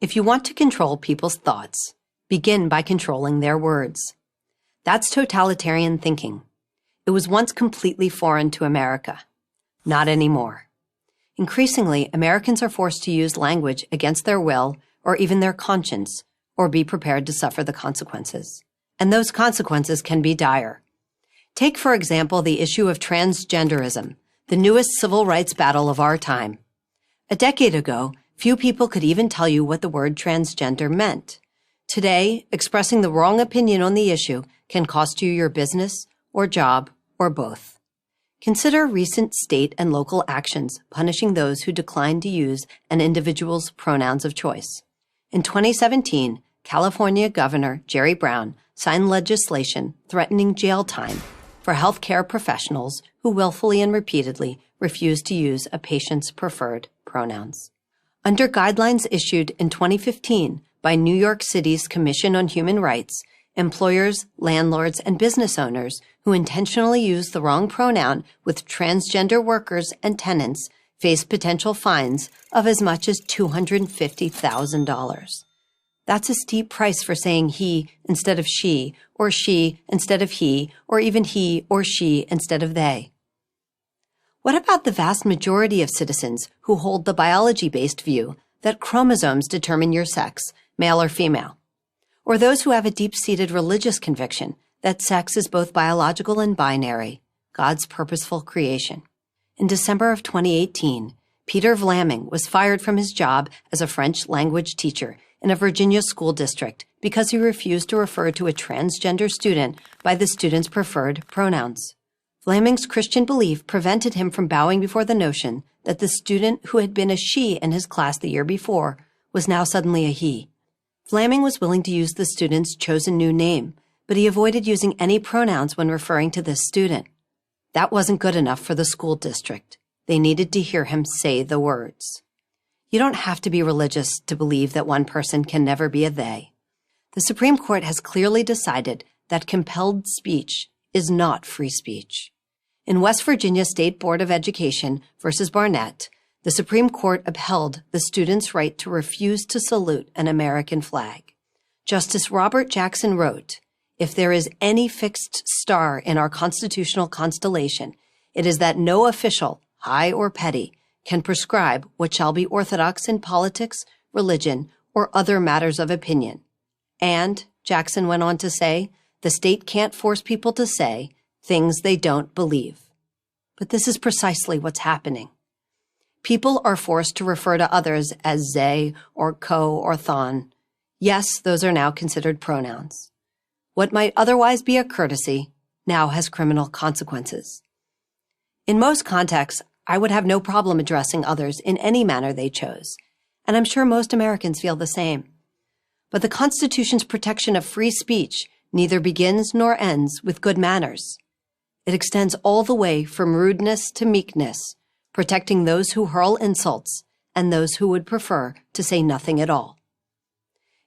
If you want to control people's thoughts, begin by controlling their words. That's totalitarian thinking. It was once completely foreign to America. Not anymore. Increasingly, Americans are forced to use language against their will or even their conscience, or be prepared to suffer the consequences. And those consequences can be dire. Take, for example, the issue of transgenderism, the newest civil rights battle of our time. A decade ago, few people could even tell you what the word transgender meant. Today, expressing the wrong opinion on the issue can cost you your business or job or both. Consider recent state and local actions punishing those who decline to use an individual's pronouns of choice. In 2017, California Governor Jerry Brown signed legislation threatening jail time for healthcare professionals who willfully and repeatedly refuse to use a patient's preferred pronouns. Under guidelines issued in 2015 by New York City's Commission on Human Rights, employers, landlords, and business owners who intentionally use the wrong pronoun with transgender workers and tenants face potential fines of as much as $250,000. That's a steep price for saying he instead of she instead of he, or even he or she instead of they. What about the vast majority of citizens who hold the biology-based view that chromosomes determine your sex, male or female? Or those who have a deep-seated religious conviction that sex is both biological and binary, God's purposeful creation? In December of 2018, Peter Vlaming was fired from his job as a French language teacher in a Virginia school district because he refused to refer to a transgender student by the student's preferred pronouns. Vlaming's Christian belief prevented him from bowing before the notion that the student who had been a she in his class the year before was now suddenly a he. Vlaming was willing to use the student's chosen new name, but he avoided using any pronouns when referring to this student. That wasn't good enough for the school district. They needed to hear him say the words. You don't have to be religious to believe that one person can never be a they. The Supreme Court has clearly decided that compelled speech is not free speech. In West Virginia State Board of Education versus Barnett, the Supreme Court upheld the student's right to refuse to salute an American flag. Justice Robert Jackson wrote, "If there is any fixed star in our constitutional constellation, it is that no official, high or petty, can prescribe what shall be orthodox in politics, religion, or other matters of opinion." And, Jackson went on to say, the state can't force people to say things they don't believe. But this is precisely what's happening. People are forced to refer to others as they or co or thon. Yes, those are now considered pronouns. What might otherwise be a courtesy now has criminal consequences. In most contexts, I would have no problem addressing others in any manner they chose, and I'm sure most Americans feel the same. But the Constitution's protection of free speech neither begins nor ends with good manners. It extends all the way from rudeness to meekness, protecting those who hurl insults and those who would prefer to say nothing at all.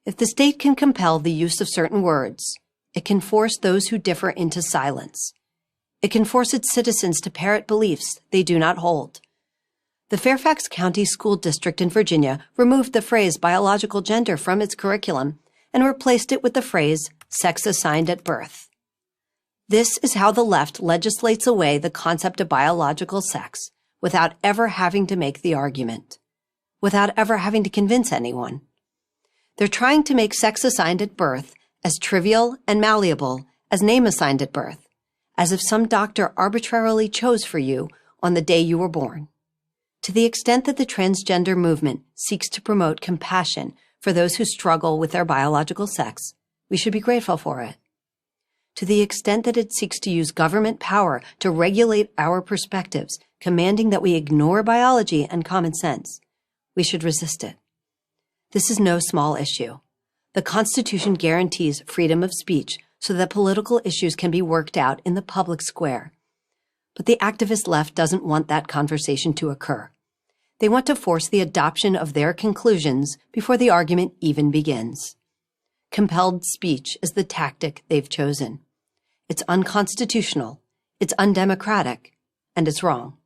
If the state can compel the use of certain words, it can force those who differ into silence. It can force its citizens to parrot beliefs they do not hold. The Fairfax County School District in Virginia removed the phrase biological gender from its curriculum and replaced it with the phrase sex assigned at birth. This is how the left legislates away the concept of biological sex without ever having to make the argument, without ever having to convince anyone. They're trying to make sex assigned at birth as trivial and malleable as name assigned at birth, as if some doctor arbitrarily chose for you on the day you were born. To the extent that the transgender movement seeks to promote compassion for those who struggle with their biological sex, we should be grateful for it. To the extent that it seeks to use government power to regulate our perspectives, commanding that we ignore biology and common sense, we should resist it. This is no small issue. The Constitution guarantees freedom of speech so that political issues can be worked out in the public square. But the activist left doesn't want that conversation to occur. They want to force the adoption of their conclusions before the argument even begins. Compelled speech is the tactic they've chosen. It's unconstitutional, it's undemocratic, and it's wrong.